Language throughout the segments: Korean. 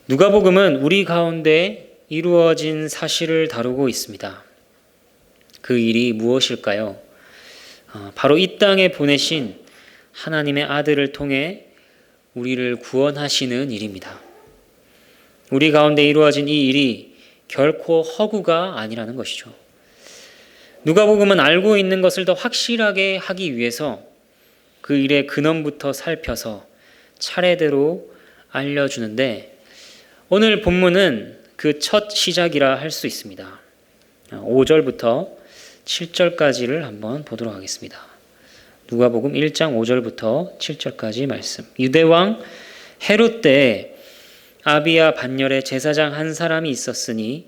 누가복음은 우리 가운데 이루어진 사실을 다루고 있습니다. 그 일이 무엇일까요? 바로 이 땅에 보내신 하나님의 아들을 통해 우리를 구원하시는 일입니다. 우리 가운데 이루어진 이 일이 결코 허구가 아니라는 것이죠. 누가복음은 알고 있는 것을 더 확실하게 하기 위해서 그 일의 근원부터 살펴서 차례대로 알려주는데, 오늘 본문은 그 첫 시작이라 할 수 있습니다. 5절부터 7절까지를 한번 보도록 하겠습니다. 누가복음 1장 5절부터 7절까지 말씀. 유대왕 헤롯 때에 아비야 반열에 제사장 한 사람이 있었으니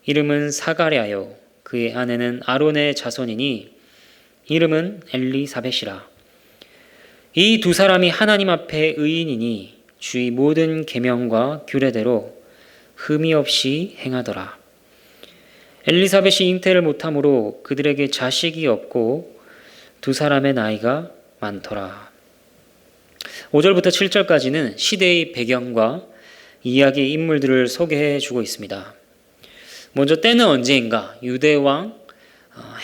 이름은 사가랴요, 그의 아내는 아론의 자손이니 이름은 엘리사벳이라. 이 두 사람이 하나님 앞에 의인이니 주의 모든 계명과 규례대로 흠이 없이 행하더라. 엘리사벳이 잉태를 못함으로 그들에게 자식이 없고 두 사람의 나이가 많더라. 5절부터 7절까지는 시대의 배경과 이야기의 인물들을 소개해 주고 있습니다. 먼저 때는 언제인가? 유대왕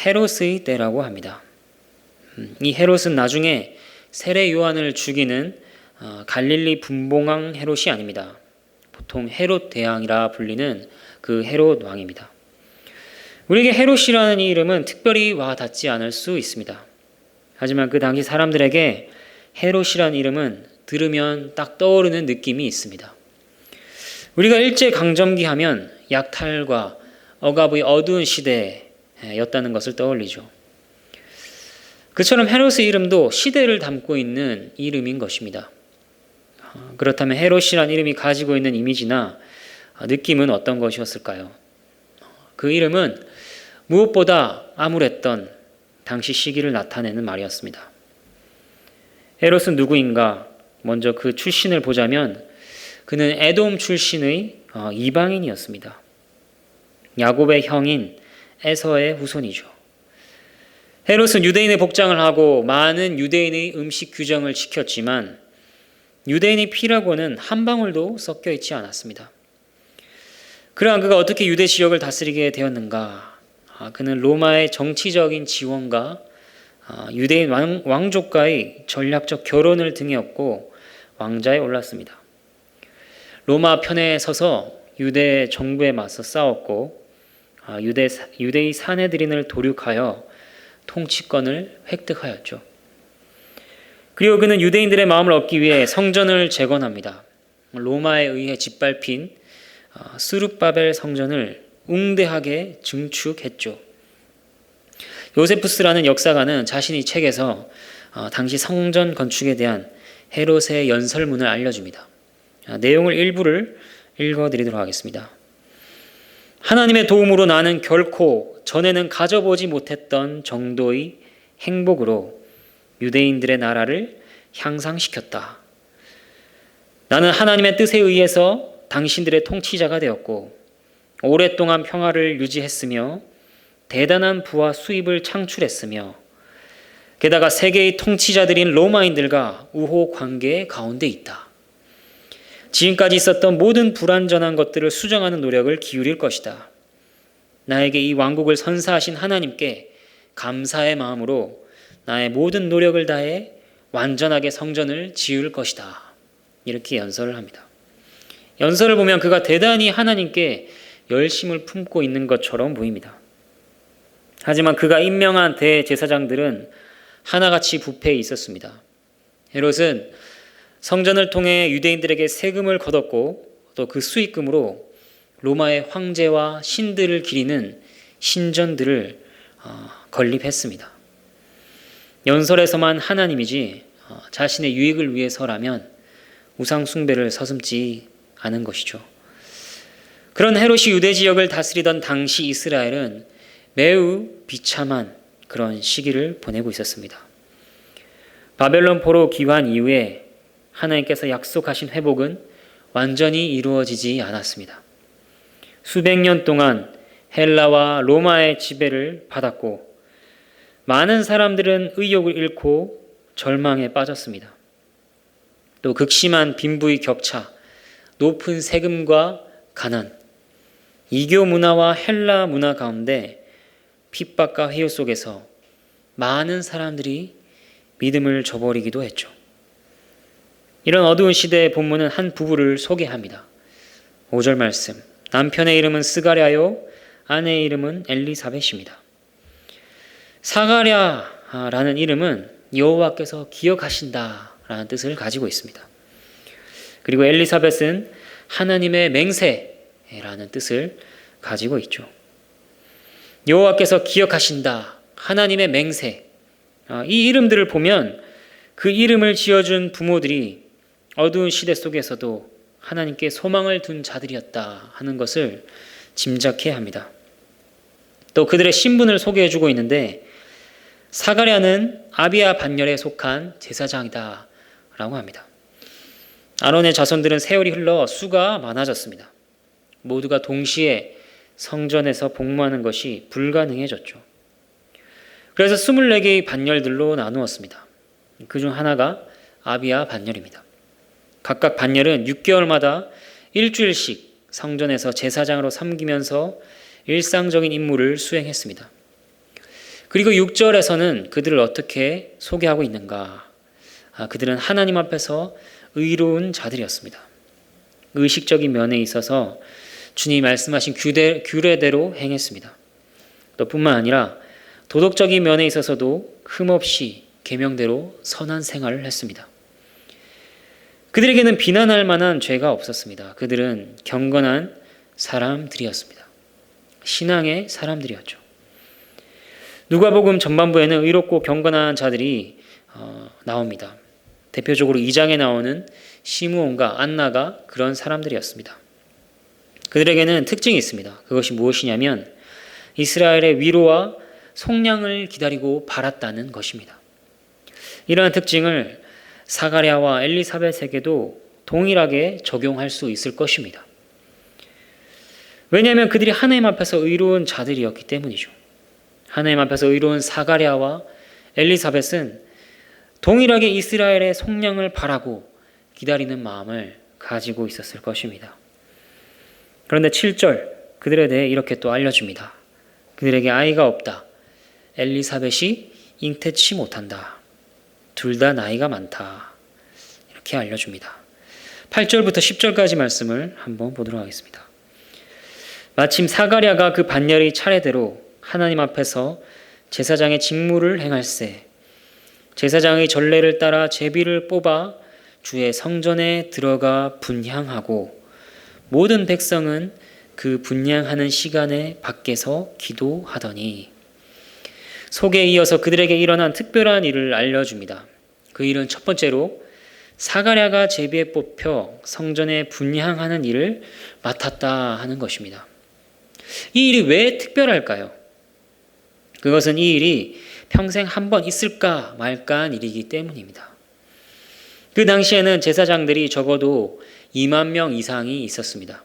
헤롯의 때라고 합니다. 이 헤롯은 나중에 세례 요한을 죽이는 갈릴리 분봉왕 헤롯이 아닙니다. 보통 헤롯 대왕이라 불리는 그 헤롯 왕입니다. 우리에게 헤롯이라는 이 이름은 특별히 와 닿지 않을 수 있습니다. 하지만 그 당시 사람들에게 헤롯이라는 이름은 들으면 딱 떠오르는 느낌이 있습니다. 우리가 일제강점기 하면 약탈과 억압의 어두운 시대였다는 것을 떠올리죠. 그처럼 헤롯의 이름도 시대를 담고 있는 이름인 것입니다. 그렇다면 헤롯이라는 이름이 가지고 있는 이미지나 느낌은 어떤 것이었을까요? 그 이름은 무엇보다 암울했던 당시 시기를 나타내는 말이었습니다. 헤롯은 누구인가? 먼저 그 출신을 보자면 그는 에돔 출신의 이방인이었습니다. 야곱의 형인 에서의 후손이죠. 헤롯은 유대인의 복장을 하고 많은 유대인의 음식 규정을 지켰지만 유대인의 피라고는 한 방울도 섞여 있지 않았습니다. 그러한 그가 어떻게 유대 지역을 다스리게 되었는가? 그는 로마의 정치적인 지원과 유대인 왕족과의 전략적 결혼을 등에 업고 왕좌에 올랐습니다. 로마 편에 서서 유대 정부에 맞서 싸웠고 유대의 사내들인을 도륙하여 통치권을 획득하였죠. 그리고 그는 유대인들의 마음을 얻기 위해 성전을 재건합니다. 로마에 의해 짓밟힌 스룹바벨 성전을 웅대하게 증축했죠. 요세푸스라는 역사가는 자신의 책에서 당시 성전 건축에 대한 헤롯의 연설문을 알려줍니다. 내용을 일부를 읽어드리도록 하겠습니다. 하나님의 도움으로 나는 결코 전에는 가져보지 못했던 정도의 행복으로 유대인들의 나라를 향상시켰다. 나는 하나님의 뜻에 의해서 당신들의 통치자가 되었고 오랫동안 평화를 유지했으며 대단한 부와 수입을 창출했으며 게다가 세계의 통치자들인 로마인들과 우호 관계 가운데 있다. 지금까지 있었던 모든 불완전한 것들을 수정하는 노력을 기울일 것이다. 나에게 이 왕국을 선사하신 하나님께 감사의 마음으로 나의 모든 노력을 다해 완전하게 성전을 지을 것이다. 이렇게 연설을 합니다. 연설을 보면 그가 대단히 하나님께 열심을 품고 있는 것처럼 보입니다. 하지만 그가 임명한 대제사장들은 하나같이 부패해 있었습니다. 헤롯은 성전을 통해 유대인들에게 세금을 걷었고 또 그 수익금으로 로마의 황제와 신들을 기리는 신전들을 건립했습니다. 연설에서만 하나님이지 자신의 유익을 위해서라면 우상 숭배를 서슴지 않은 것이죠. 그런 헤롯이 유대 지역을 다스리던 당시 이스라엘은 매우 비참한 그런 시기를 보내고 있었습니다. 바벨론 포로 귀환 이후에 하나님께서 약속하신 회복은 완전히 이루어지지 않았습니다. 수백 년 동안 헬라와 로마의 지배를 받았고 많은 사람들은 의욕을 잃고 절망에 빠졌습니다. 또 극심한 빈부의 격차, 높은 세금과 가난, 이교 문화와 헬라 문화 가운데 핍박과 회유 속에서 많은 사람들이 믿음을 저버리기도 했죠. 이런 어두운 시대의 본문은 한 부부를 소개합니다. 5절 말씀, 남편의 이름은 스가랴요 아내의 이름은 엘리사벳입니다. 사가랴라는 이름은 여호와께서 기억하신다라는 뜻을 가지고 있습니다. 그리고 엘리사벳은 하나님의 맹세라는 뜻을 가지고 있죠. 여호와께서 기억하신다, 하나님의 맹세, 이 이름들을 보면 그 이름을 지어준 부모들이 어두운 시대 속에서도 하나님께 소망을 둔 자들이었다 하는 것을 짐작해야 합니다. 또 그들의 신분을 소개해주고 있는데 사가랴는 아비야 반열에 속한 제사장이다 라고 합니다. 아론의 자손들은 세월이 흘러 수가 많아졌습니다. 모두가 동시에 성전에서 복무하는 것이 불가능해졌죠. 그래서 24개의 반열들로 나누었습니다. 그중 하나가 아비야 반열입니다. 각각 반열은 6개월마다 일주일씩 성전에서 제사장으로 섬기면서 일상적인 임무를 수행했습니다. 그리고 6절에서는 그들을 어떻게 소개하고 있는가? 그들은 하나님 앞에서 의로운 자들이었습니다. 의식적인 면에 있어서 주님이 말씀하신 규례대로 행했습니다. 또 뿐만 아니라 도덕적인 면에 있어서도 흠없이 계명대로 선한 생활을 했습니다. 그들에게는 비난할 만한 죄가 없었습니다. 그들은 경건한 사람들이었습니다. 신앙의 사람들이었죠. 누가복음 전반부에는 의롭고 경건한 자들이 나옵니다. 대표적으로 2장에 나오는 시므온과 안나가 그런 사람들이었습니다. 그들에게는 특징이 있습니다. 그것이 무엇이냐면 이스라엘의 위로와 속량을 기다리고 바랐다는 것입니다. 이러한 특징을 사가랴와 엘리사벳에게도 동일하게 적용할 수 있을 것입니다. 왜냐하면 그들이 하나님 앞에서 의로운 자들이었기 때문이죠. 하나님 앞에서 의로운 사가랴와 엘리사벳은 동일하게 이스라엘의 속량을 바라고 기다리는 마음을 가지고 있었을 것입니다. 그런데 7절 그들에 대해 이렇게 또 알려줍니다. 그들에게 아이가 없다. 엘리사벳이 잉태치 못한다. 둘 다 나이가 많다. 이렇게 알려줍니다. 8절부터 10절까지 말씀을 한번 보도록 하겠습니다. 마침 사가랴가 그 반열의 차례대로 하나님 앞에서 제사장의 직무를 행할세 제사장의 전례를 따라 제비를 뽑아 주의 성전에 들어가 분향하고 모든 백성은 그 분향하는 시간에 밖에서 기도하더니 속에 이어서 그들에게 일어난 특별한 일을 알려줍니다. 그 일은 첫 번째로 사가랴가 제비에 뽑혀 성전에 분향하는 일을 맡았다 하는 것입니다. 이 일이 왜 특별할까요? 그것은 이 일이 평생 한 번 있을까 말까한 일이기 때문입니다. 그 당시에는 제사장들이 적어도 2만 명 이상이 있었습니다.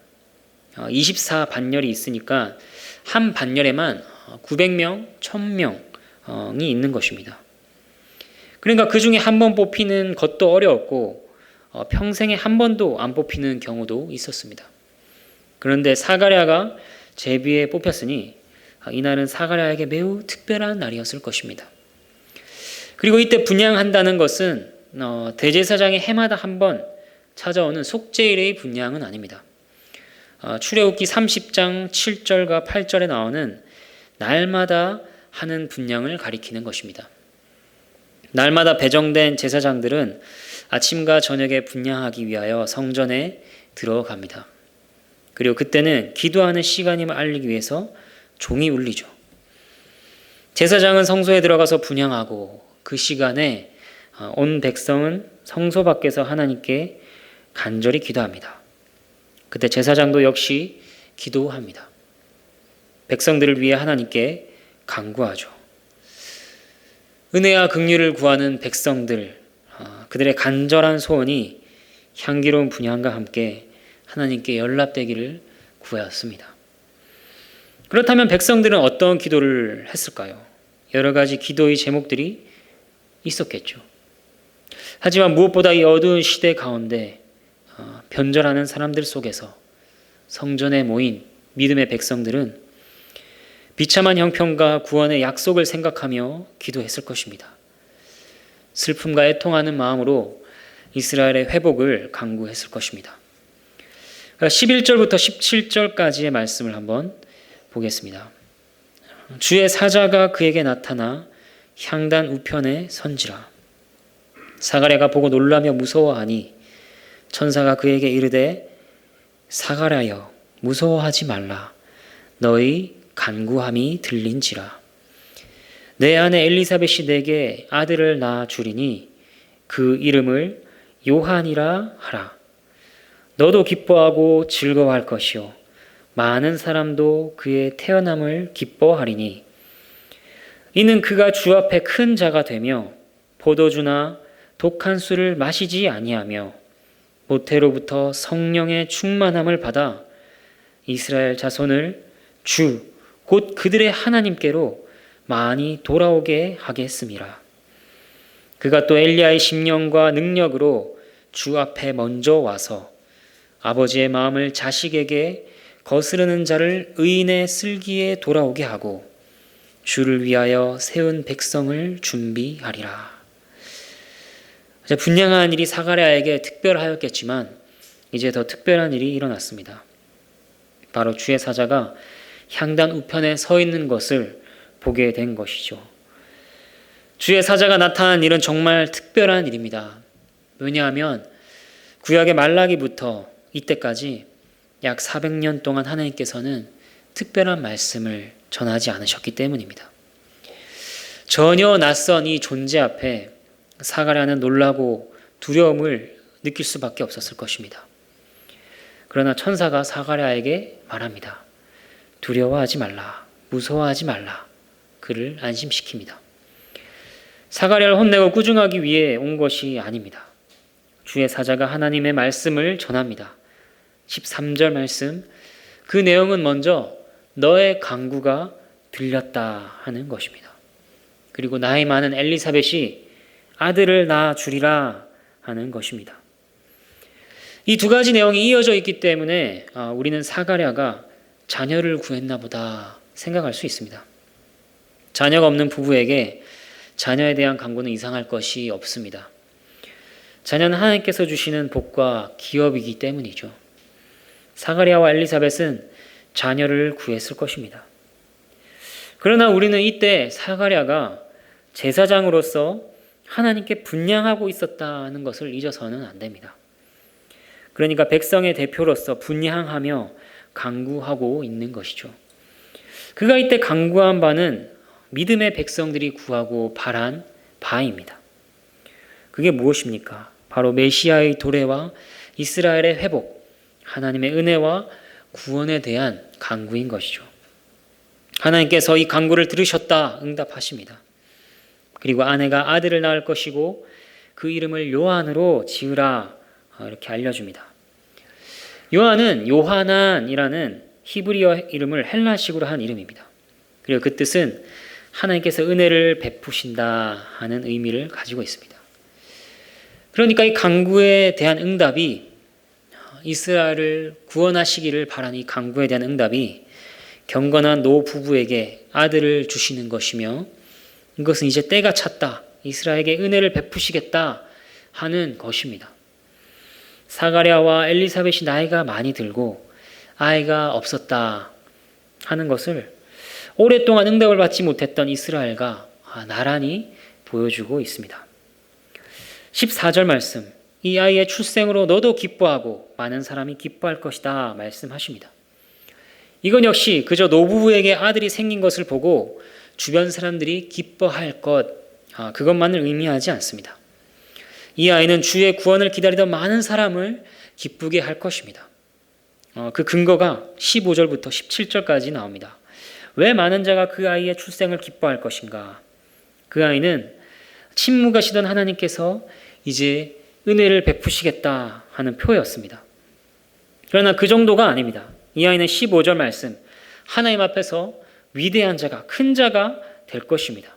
24반열이 있으니까 한 반열에만 900명, 1000명이 있는 것입니다. 그러니까 그 중에 한 번 뽑히는 것도 어려웠고 평생에 한 번도 안 뽑히는 경우도 있었습니다. 그런데 사가랴가 제비에 뽑혔으니 이날은 사가랴에게 매우 특별한 날이었을 것입니다. 그리고 이때 분향한다는 것은 대제사장의 해마다 한 번 찾아오는 속죄일의 분향은 아닙니다. 출애굽기 30장 7절과 8절에 나오는 날마다 하는 분향을 가리키는 것입니다. 날마다 배정된 제사장들은 아침과 저녁에 분향하기 위하여 성전에 들어갑니다. 그리고 그때는 기도하는 시간임을 알리기 위해서 종이 울리죠. 제사장은 성소에 들어가서 분향하고 그 시간에 온 백성은 성소 밖에서 하나님께 간절히 기도합니다. 그때 제사장도 역시 기도합니다. 백성들을 위해 하나님께 간구하죠. 은혜와 긍휼을 구하는 백성들, 그들의 간절한 소원이 향기로운 분향과 함께 하나님께 연락되기를 구하였습니다. 그렇다면 백성들은 어떤 기도를 했을까요? 여러 가지 기도의 제목들이 있었겠죠. 하지만 무엇보다 이 어두운 시대 가운데 변절하는 사람들 속에서 성전에 모인 믿음의 백성들은 비참한 형편과 구원의 약속을 생각하며 기도했을 것입니다. 슬픔과 애통하는 마음으로 이스라엘의 회복을 간구했을 것입니다. 11절부터 17절까지의 말씀을 한번 보겠습니다. 주의 사자가 그에게 나타나 향단 우편에 선지라. 사가랴가 보고 놀라며 무서워하니 천사가 그에게 이르되 사가랴여 무서워하지 말라. 너희 간구함이 들린지라. 내 아내 엘리사벳이 내게 아들을 낳아 주리니 그 이름을 요한이라 하라. 너도 기뻐하고 즐거워할 것이요 많은 사람도 그의 태어남을 기뻐하리니 이는 그가 주 앞에 큰 자가 되며 포도주나 독한 술을 마시지 아니하며 모태로부터 성령의 충만함을 받아 이스라엘 자손을 주 곧 그들의 하나님께로 많이 돌아오게 하겠음이라. 그가 또 엘리야의 심령과 능력으로 주 앞에 먼저 와서 아버지의 마음을 자식에게 거스르는 자를 의인의 슬기에 돌아오게 하고 주를 위하여 세운 백성을 준비하리라. 분양한 일이 사가랴에게 특별하였겠지만 이제 더 특별한 일이 일어났습니다. 바로 주의 사자가 향단 우편에 서 있는 것을 보게 된 것이죠. 주의 사자가 나타난 일은 정말 특별한 일입니다. 왜냐하면 구약의 말라기부터 이때까지 약 400년 동안 하나님께서는 특별한 말씀을 전하지 않으셨기 때문입니다. 전혀 낯선 이 존재 앞에 사가랴는 놀라고 두려움을 느낄 수밖에 없었을 것입니다. 그러나 천사가 사가랴에게 말합니다. 두려워하지 말라, 무서워하지 말라. 그를 안심시킵니다. 사가랴를 혼내고 꾸중하기 위해 온 것이 아닙니다. 주의 사자가 하나님의 말씀을 전합니다. 13절 말씀, 그 내용은 먼저 너의 간구가 들렸다 하는 것입니다. 그리고 나이 많은 엘리사벳이 아들을 낳아 주리라 하는 것입니다. 이 두 가지 내용이 이어져 있기 때문에 우리는 사가랴가 자녀를 구했나 보다 생각할 수 있습니다. 자녀가 없는 부부에게 자녀에 대한 간구는 이상할 것이 없습니다. 자녀는 하나님께서 주시는 복과 기업이기 때문이죠. 사가랴와 엘리사벳은 자녀를 구했을 것입니다. 그러나 우리는 이때 사가랴가 제사장으로서 하나님께 분향하고 있었다는 것을 잊어서는 안 됩니다. 그러니까 백성의 대표로서 분향하며 간구하고 있는 것이죠. 그가 이때 간구한 바는 믿음의 백성들이 구하고 바란 바입니다. 그게 무엇입니까? 바로 메시아의 도래와 이스라엘의 회복, 하나님의 은혜와 구원에 대한 간구인 것이죠. 하나님께서 이 간구를 들으셨다 응답하십니다. 그리고 아내가 아들을 낳을 것이고 그 이름을 요한으로 지으라 이렇게 알려줍니다. 요한은 요하난이라는 히브리어 이름을 헬라식으로 한 이름입니다. 그리고 그 뜻은 하나님께서 은혜를 베푸신다 하는 의미를 가지고 있습니다. 그러니까 이 간구에 대한 응답이 이스라엘을 구원하시기를 바라는 이 간구에 대한 응답이 경건한 노 부부에게 아들을 주시는 것이며 이것은 이제 때가 찼다. 이스라엘에게 은혜를 베푸시겠다 하는 것입니다. 사가랴와 엘리사벳이 나이가 많이 들고 아이가 없었다 하는 것을 오랫동안 응답을 받지 못했던 이스라엘과 나란히 보여주고 있습니다. 14절 말씀, 이 아이의 출생으로 너도 기뻐하고 많은 사람이 기뻐할 것이다 말씀하십니다. 이건 역시 그저 노부부에게 아들이 생긴 것을 보고 주변 사람들이 기뻐할 것, 그것만을 의미하지 않습니다. 이 아이는 주의 구원을 기다리던 많은 사람을 기쁘게 할 것입니다. 그 근거가 15절부터 17절까지 나옵니다. 왜 많은 자가 그 아이의 출생을 기뻐할 것인가? 그 아이는 침묵하시던 하나님께서 이제 은혜를 베푸시겠다 하는 표였습니다. 그러나 그 정도가 아닙니다. 이 아이는 15절 말씀, 하나님 앞에서 위대한 자가, 큰 자가 될 것입니다.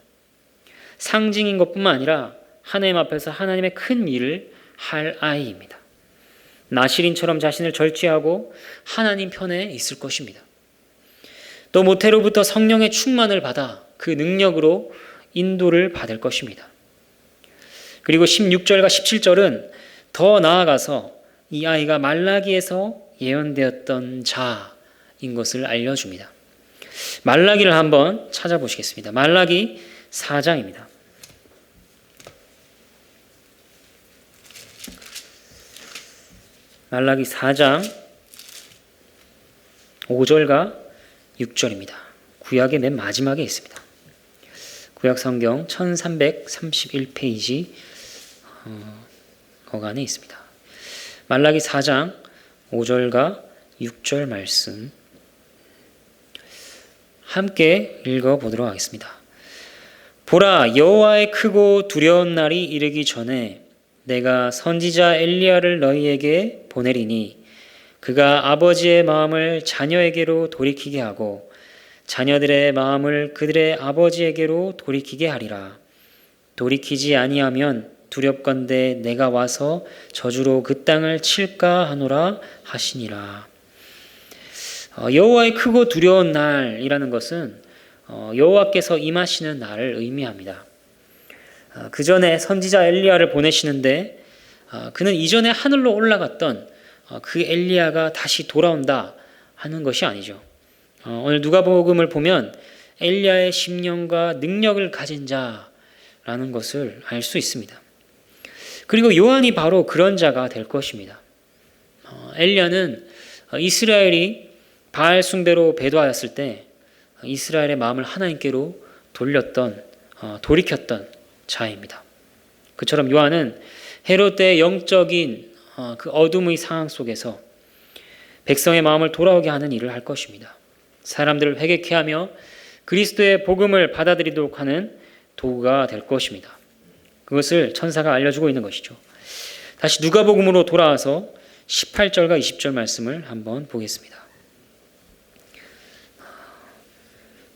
상징인 것뿐만 아니라 하나님 앞에서 하나님의 큰 일을 할 아이입니다. 나실인처럼 자신을 절제하고 하나님 편에 있을 것입니다. 또 모태로부터 성령의 충만을 받아 그 능력으로 인도를 받을 것입니다. 그리고 16절과 17절은 더 나아가서 이 아이가 말라기에서 예언되었던 자인 것을 알려줍니다. 말라기를 한번 찾아보시겠습니다. 말라기 4장입니다. 말라기 4장 5절과 6절입니다. 구약의 맨 마지막에 있습니다. 구약 성경 1331페이지 거간에 있습니다. 말라기 4장 5절과 6절 말씀 함께 읽어보도록 하겠습니다. 보라, 여호와의 크고 두려운 날이 이르기 전에 내가 선지자 엘리야를 너희에게 보내리니 그가 아버지의 마음을 자녀에게로 돌이키게 하고 자녀들의 마음을 그들의 아버지에게로 돌이키게 하리라. 돌이키지 아니하면 두렵건대 내가 와서 저주로 그 땅을 칠까 하노라 하시니라. 여호와의 크고 두려운 날이라는 것은 여호와께서 임하시는 날을 의미합니다. 그 전에 선지자 엘리야를 보내시는데 그는 이전에 하늘로 올라갔던 그 엘리야가 다시 돌아온다 하는 것이 아니죠. 오늘 누가복음을 보면 엘리야의 심령과 능력을 가진 자라는 것을 알 수 있습니다. 그리고 요한이 바로 그런 자가 될 것입니다. 엘리야는 이스라엘이 바알 숭배로 배도하였을 때 이스라엘의 마음을 하나님께로 돌이켰던 자입니다. 그처럼 요한은 헤롯 때의 영적인 그 어둠의 상황 속에서 백성의 마음을 돌아오게 하는 일을 할 것입니다. 사람들을 회개케 하며 그리스도의 복음을 받아들이도록 하는 도구가 될 것입니다. 그것을 천사가 알려주고 있는 것이죠. 다시 누가복음으로 돌아와서 18절과 20절 말씀을 한번 보겠습니다.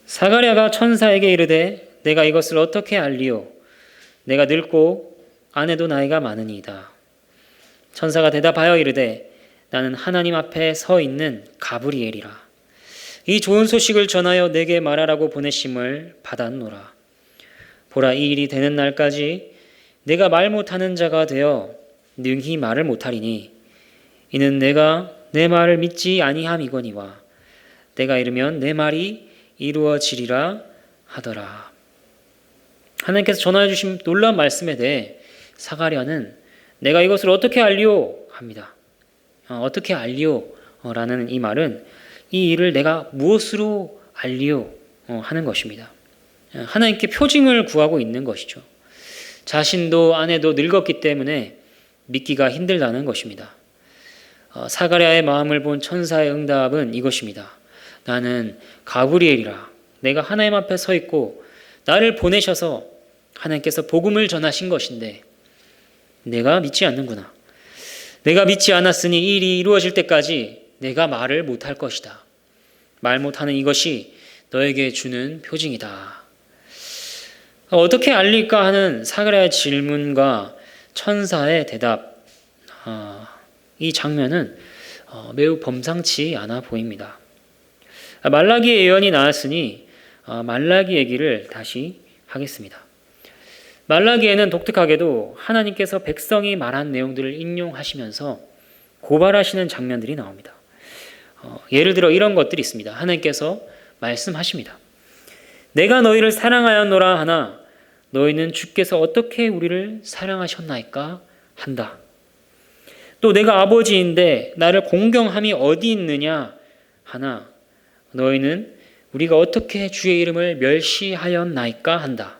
사가랴가 천사에게 이르되 내가 이것을 어떻게 알리오? 내가 늙고 아내도 나이가 많으니이다. 천사가 대답하여 이르되 나는 하나님 앞에 서 있는 가브리엘이라. 이 좋은 소식을 전하여 내게 말하라고 보내심을 받았노라. 보라, 이 일이 되는 날까지 내가 말 못하는 자가 되어 능히 말을 못하리니 이는 내가 내 말을 믿지 아니함이거니와 내가 이르면 내 말이 이루어지리라 하더라. 하나님께서 전하여 주신 놀라운 말씀에 대해 사가랴는 내가 이것을 어떻게 알리오? 합니다. 어떻게 알리오? 라는 이 말은 이 일을 내가 무엇으로 알리오? 하는 것입니다. 하나님께 표징을 구하고 있는 것이죠. 자신도 아내도 늙었기 때문에 믿기가 힘들다는 것입니다. 사가랴의 마음을 본 천사의 응답은 이것입니다. 나는 가브리엘이라. 내가 하나님 앞에 서 있고 나를 보내셔서 하나님께서 복음을 전하신 것인데 내가 믿지 않는구나. 내가 믿지 않았으니 이 일이 이루어질 때까지 내가 말을 못할 것이다. 말 못하는 이것이 너에게 주는 표징이다. 어떻게 알릴까 하는 사가랴의 질문과 천사의 대답, 이 장면은 매우 범상치 않아 보입니다. 말라기의 예언이 나왔으니 말라기 얘기를 다시 하겠습니다. 말라기에는 독특하게도 하나님께서 백성이 말한 내용들을 인용하시면서 고발하시는 장면들이 나옵니다. 예를 들어 이런 것들이 있습니다. 하나님께서 말씀하십니다. 내가 너희를 사랑하였노라 하나 너희는 주께서 어떻게 우리를 사랑하셨나이까 한다. 또 내가 아버지인데 나를 공경함이 어디 있느냐 하나 너희는 우리가 어떻게 주의 이름을 멸시하였나이까 한다.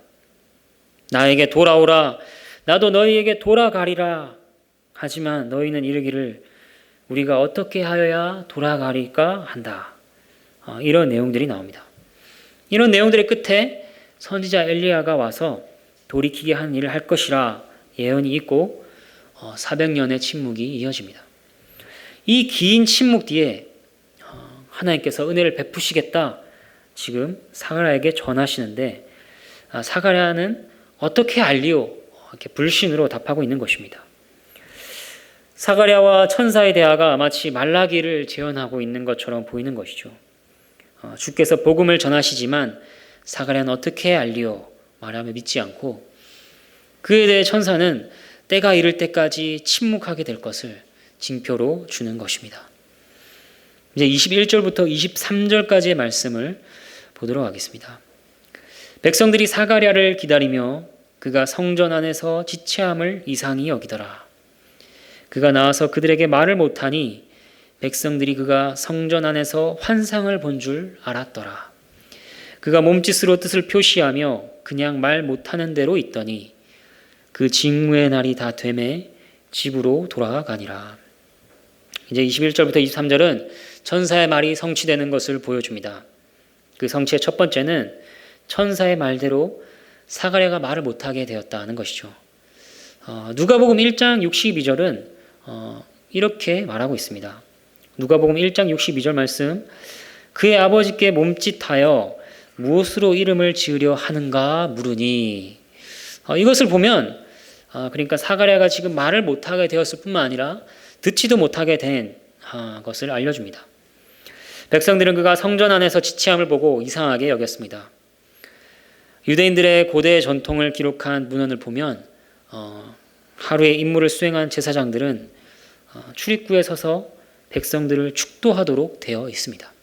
나에게 돌아오라 나도 너희에게 돌아가리라 하지만 너희는 이르기를 우리가 어떻게 하여야 돌아가리까 한다. 이런 내용들이 나옵니다. 이런 내용들의 끝에 선지자 엘리야가 와서 돌이키게 하는 일을 할 것이라 예언이 있고 400년의 침묵이 이어집니다. 이 긴 침묵 뒤에 하나님께서 은혜를 베푸시겠다 지금 사가랴에게 전하시는데 사가랴는 어떻게 알리오? 이렇게 불신으로 답하고 있는 것입니다. 사가랴와 천사의 대화가 마치 말라기를 재현하고 있는 것처럼 보이는 것이죠. 주께서 복음을 전하시지만 사가랴는 어떻게 알리오 말하며 믿지 않고 그에 대해 천사는 때가 이를 때까지 침묵하게 될 것을 징표로 주는 것입니다. 이제 21절부터 23절까지의 말씀을 보도록 하겠습니다. 백성들이 사가랴를 기다리며 그가 성전 안에서 지체함을 이상히 여기더라. 그가 나와서 그들에게 말을 못하니 백성들이 그가 성전 안에서 환상을 본 줄 알았더라. 그가 몸짓으로 뜻을 표시하며 그냥 말 못하는 대로 있더니 그 직무의 날이 다 되매 집으로 돌아가니라. 이제 21절부터 23절은 천사의 말이 성취되는 것을 보여줍니다. 그 성취의 첫 번째는 천사의 말대로 사가랴가 말을 못하게 되었다는 것이죠. 누가복음 1장 62절은 이렇게 말하고 있습니다. 누가복음 1장 62절 말씀, 그의 아버지께 몸짓하여 무엇으로 이름을 지으려 하는가 물으니, 이것을 보면 그러니까 사가랴가 지금 말을 못하게 되었을 뿐만 아니라 듣지도 못하게 된 것을 알려줍니다. 백성들은 그가 성전 안에서 지체함을 보고 이상하게 여겼습니다. 유대인들의 고대 전통을 기록한 문헌을 보면 하루의 임무를 수행한 제사장들은 출입구에 서서 백성들을 축도하도록 되어 있습니다.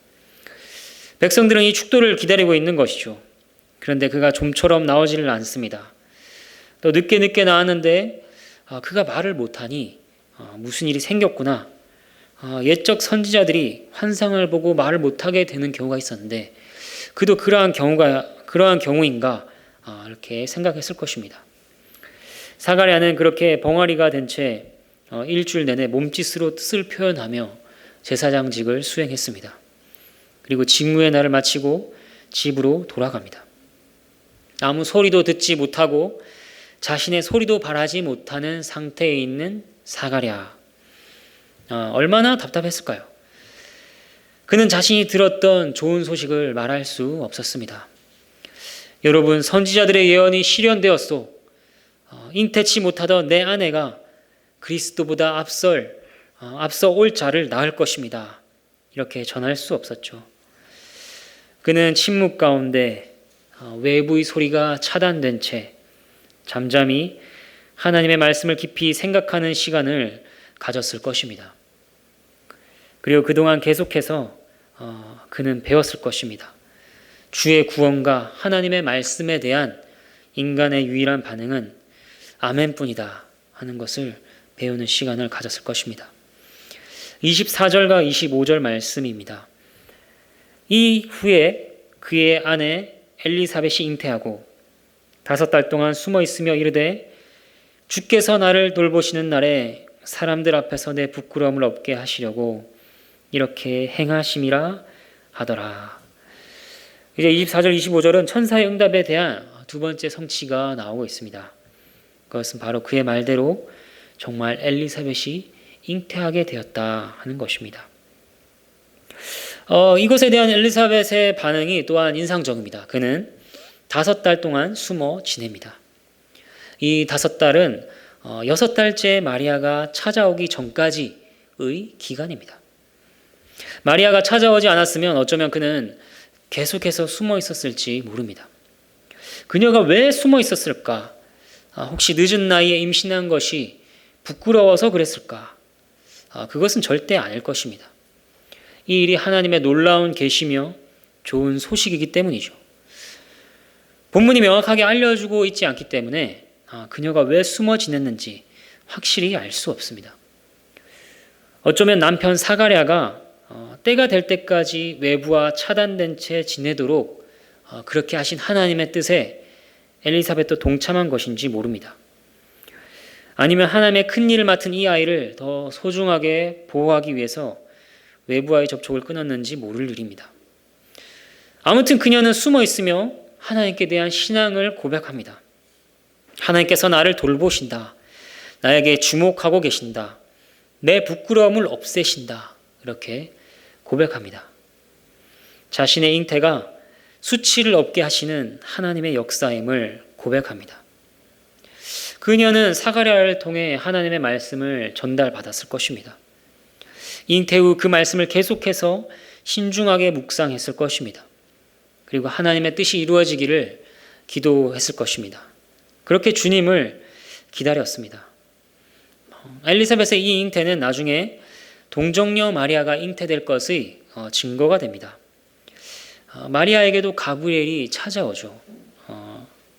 백성들은 이 축도를 기다리고 있는 것이죠. 그런데 그가 좀처럼 나오지를 않습니다. 또 늦게 나왔는데 그가 말을 못하니 무슨 일이 생겼구나. 옛적 선지자들이 환상을 보고 말을 못하게 되는 경우가 있었는데 그도 그러한 경우인가 이렇게 생각했을 것입니다. 사가랴는 그렇게 벙어리가 된 채 일주일 내내 몸짓으로 뜻을 표현하며 제사장직을 수행했습니다. 그리고 직무의 날을 마치고 집으로 돌아갑니다. 아무 소리도 듣지 못하고 자신의 소리도 발하지 못하는 상태에 있는 사가랴. 얼마나 답답했을까요? 그는 자신이 들었던 좋은 소식을 말할 수 없었습니다. 여러분, 선지자들의 예언이 실현되었소. 잉태치 못하던 내 아내가 그리스도보다 앞서 올 자를 낳을 것입니다. 이렇게 전할 수 없었죠. 그는 침묵 가운데 외부의 소리가 차단된 채 잠잠히 하나님의 말씀을 깊이 생각하는 시간을 가졌을 것입니다. 그리고 그동안 계속해서 그는 배웠을 것입니다. 주의 구원과 하나님의 말씀에 대한 인간의 유일한 반응은 아멘뿐이다 하는 것을 배우는 시간을 가졌을 것입니다. 24절과 25절 말씀입니다. 이후에 그의 아내 엘리사벳이 잉태하고 5달 동안 숨어 있으며 이르되 주께서 나를 돌보시는 날에 사람들 앞에서 내 부끄러움을 없게 하시려고 이렇게 행하심이라 하더라. 이제 24절 25절은 천사의 응답에 대한 두 번째 성취가 나오고 있습니다. 그것은 바로 그의 말대로 정말 엘리사벳이 잉태하게 되었다 하는 것입니다. 이것에 대한 엘리사벳의 반응이 또한 인상적입니다. 그는 5달 동안 숨어 지냅니다. 이 5달은 6달째 마리아가 찾아오기 전까지의 기간입니다. 마리아가 찾아오지 않았으면 어쩌면 그는 계속해서 숨어 있었을지 모릅니다. 그녀가 왜 숨어 있었을까? 혹시 늦은 나이에 임신한 것이 부끄러워서 그랬을까? 그것은 절대 아닐 것입니다. 이 일이 하나님의 놀라운 계시며 좋은 소식이기 때문이죠. 본문이 명확하게 알려주고 있지 않기 때문에 그녀가 왜 숨어 지냈는지 확실히 알 수 없습니다. 어쩌면 남편 사가랴가 때가 될 때까지 외부와 차단된 채 지내도록 그렇게 하신 하나님의 뜻에 엘리사벳도 동참한 것인지 모릅니다. 아니면 하나님의 큰 일을 맡은 이 아이를 더 소중하게 보호하기 위해서 외부와의 접촉을 끊었는지 모를 일입니다. 아무튼 그녀는 숨어 있으며 하나님께 대한 신앙을 고백합니다. 하나님께서 나를 돌보신다. 나에게 주목하고 계신다. 내 부끄러움을 없애신다. 이렇게 고백합니다. 자신의 잉태가 수치를 없게 하시는 하나님의 역사임을 고백합니다. 그녀는 사가랴를 통해 하나님의 말씀을 전달받았을 것입니다. 잉태 후 그 말씀을 계속해서 신중하게 묵상했을 것입니다. 그리고 하나님의 뜻이 이루어지기를 기도했을 것입니다. 그렇게 주님을 기다렸습니다. 엘리사벳의 이 잉태는 나중에 동정녀 마리아가 잉태될 것의 증거가 됩니다. 마리아에게도 가브리엘이 찾아오죠.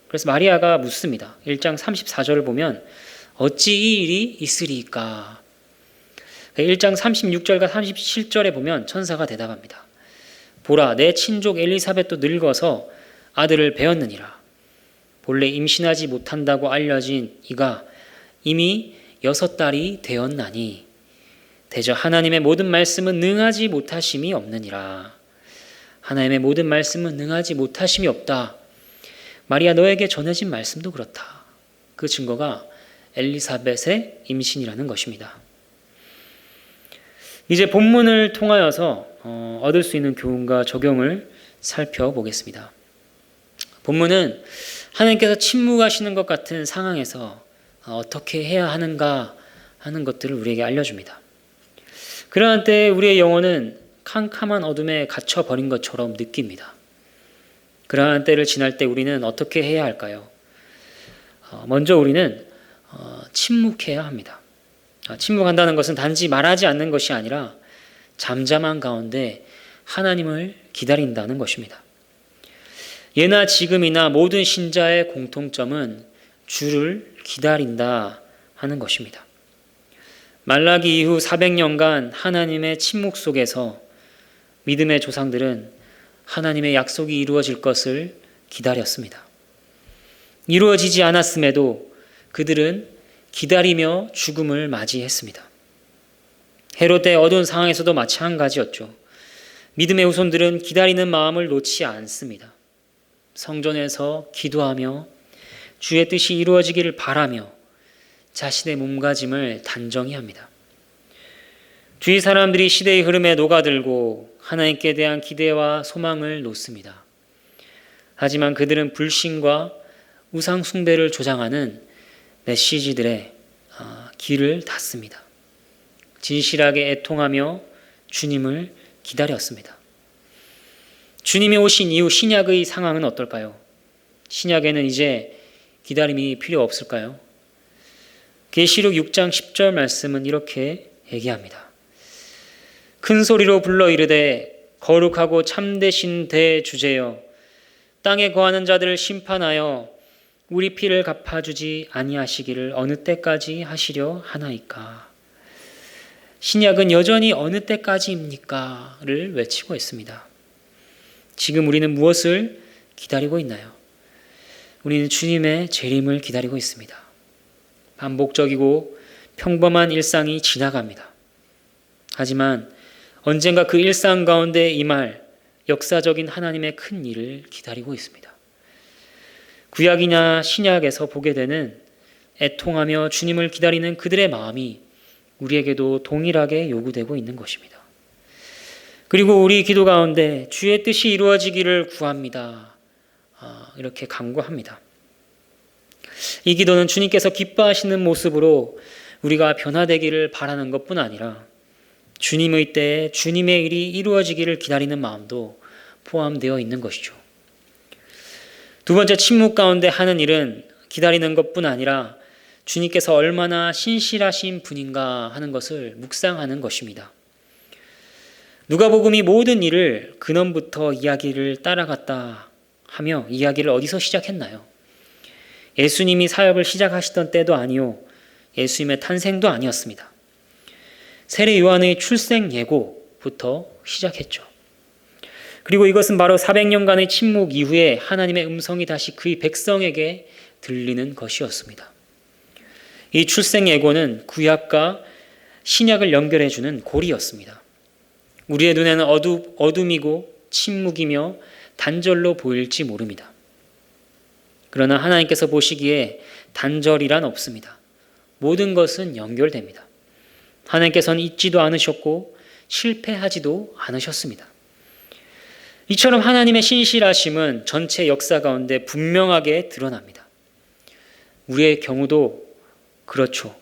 그래서 마리아가 묻습니다. 1장 34절을 보면 어찌 이 일이 있으리까? 1장 36절과 37절에 보면 천사가 대답합니다. 보라, 내 친족 엘리사벳도 늙어서 아들을 배었느니라. 본래 임신하지 못한다고 알려진 이가 이미 6달이 되었나니 대저 하나님의 모든 말씀은 능하지 못하심이 없느니라. 하나님의 모든 말씀은 능하지 못하심이 없다. 마리아, 너에게 전해진 말씀도 그렇다. 그 증거가 엘리사벳의 임신이라는 것입니다. 이제 본문을 통하여서 얻을 수 있는 교훈과 적용을 살펴보겠습니다. 본문은 하나님께서 침묵하시는 것 같은 상황에서 어떻게 해야 하는가 하는 것들을 우리에게 알려줍니다. 그러한 때에 우리의 영혼은 캄캄한 어둠에 갇혀버린 것처럼 느낍니다. 그러한 때를 지날 때 우리는 어떻게 해야 할까요? 먼저 우리는 침묵해야 합니다. 침묵한다는 것은 단지 말하지 않는 것이 아니라 잠잠한 가운데 하나님을 기다린다는 것입니다. 예나 지금이나 모든 신자의 공통점은 주를 기다린다 하는 것입니다. 말라기 이후 400년간 하나님의 침묵 속에서 믿음의 조상들은 하나님의 약속이 이루어질 것을 기다렸습니다. 이루어지지 않았음에도 그들은 기다리며 죽음을 맞이했습니다. 헤롯의 어두운 상황에서도 마찬가지였죠. 믿음의 후손들은 기다리는 마음을 놓지 않습니다. 성전에서 기도하며 주의 뜻이 이루어지기를 바라며 자신의 몸가짐을 단정히 합니다. 주위 사람들이 시대의 흐름에 녹아들고 하나님께 대한 기대와 소망을 놓습니다. 하지만 그들은 불신과 우상 숭배를 조장하는 메시지들의 길을 닫습니다. 진실하게 애통하며 주님을 기다렸습니다. 주님이 오신 이후 신약의 상황은 어떨까요? 신약에는 이제 기다림이 필요 없을까요? 계시록 6장 10절 말씀은 이렇게 얘기합니다. 큰 소리로 불러 이르되 거룩하고 참되신 대주제여, 땅에 거하는 자들을 심판하여 우리 피를 갚아주지 아니하시기를 어느 때까지 하시려 하나이까. 신약은 여전히 어느 때까지입니까? 를 외치고 있습니다. 지금 우리는 무엇을 기다리고 있나요? 우리는 주님의 재림을 기다리고 있습니다. 반복적이고 평범한 일상이 지나갑니다. 하지만 언젠가 그 일상 가운데 임할 역사적인 하나님의 큰 일을 기다리고 있습니다. 구약이나 신약에서 보게 되는 애통하며 주님을 기다리는 그들의 마음이 우리에게도 동일하게 요구되고 있는 것입니다. 그리고 우리 기도 가운데 주의 뜻이 이루어지기를 구합니다. 이렇게 간구합니다. 이 기도는 주님께서 기뻐하시는 모습으로 우리가 변화되기를 바라는 것뿐 아니라 주님의 때에 주님의 일이 이루어지기를 기다리는 마음도 포함되어 있는 것이죠. 두 번째, 침묵 가운데 하는 일은 기다리는 것뿐 아니라 주님께서 얼마나 신실하신 분인가 하는 것을 묵상하는 것입니다. 누가복음이 모든 일을 근원부터 이야기를 따라갔다 하며 이야기를 어디서 시작했나요? 예수님이 사역을 시작하시던 때도 아니요, 예수님의 탄생도 아니었습니다. 세례 요한의 출생 예고부터 시작했죠. 그리고 이것은 바로 400년간의 침묵 이후에 하나님의 음성이 다시 그의 백성에게 들리는 것이었습니다. 이 출생 예고는 구약과 신약을 연결해주는 고리였습니다. 우리의 눈에는 어둠이고 침묵이며 단절로 보일지 모릅니다. 그러나 하나님께서 보시기에 단절이란 없습니다. 모든 것은 연결됩니다. 하나님께서는 잊지도 않으셨고 실패하지도 않으셨습니다. 이처럼 하나님의 신실하심은 전체 역사 가운데 분명하게 드러납니다. 우리의 경우도 그렇죠.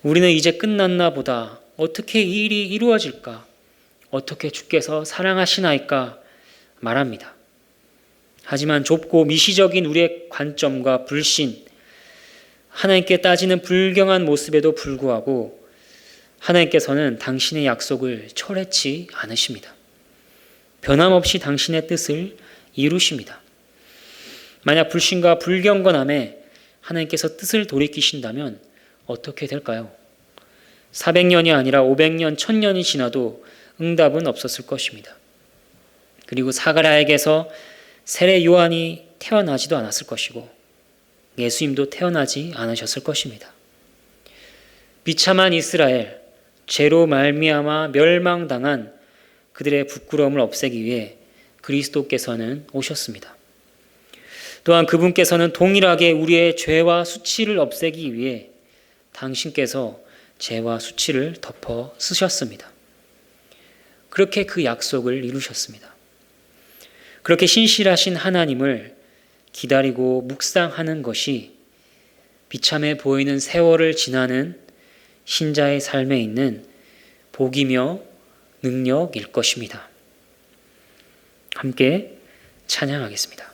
우리는 이제 끝났나 보다. 어떻게 이 일이 이루어질까? 어떻게 주께서 사랑하시나이까? 말합니다. 하지만 좁고 미시적인 우리의 관점과 불신, 하나님께 따지는 불경한 모습에도 불구하고 하나님께서는 당신의 약속을 철회치 않으십니다. 변함없이 당신의 뜻을 이루십니다. 만약 불신과 불경건함에 하나님께서 뜻을 돌이키신다면 어떻게 될까요? 400년이 아니라 500년, 1000년이 지나도 응답은 없었을 것입니다. 그리고 사가랴에게서 세례 요한이 태어나지도 않았을 것이고 예수님도 태어나지 않으셨을 것입니다. 비참한 이스라엘, 죄로 말미암아 멸망당한 그들의 부끄러움을 없애기 위해 그리스도께서는 오셨습니다. 또한 그분께서는 동일하게 우리의 죄와 수치를 없애기 위해 당신께서 죄와 수치를 덮어 쓰셨습니다. 그렇게 그 약속을 이루셨습니다. 그렇게 신실하신 하나님을 기다리고 묵상하는 것이 비참해 보이는 세월을 지나는 신자의 삶에 있는 복이며 능력일 것입니다. 함께 찬양하겠습니다.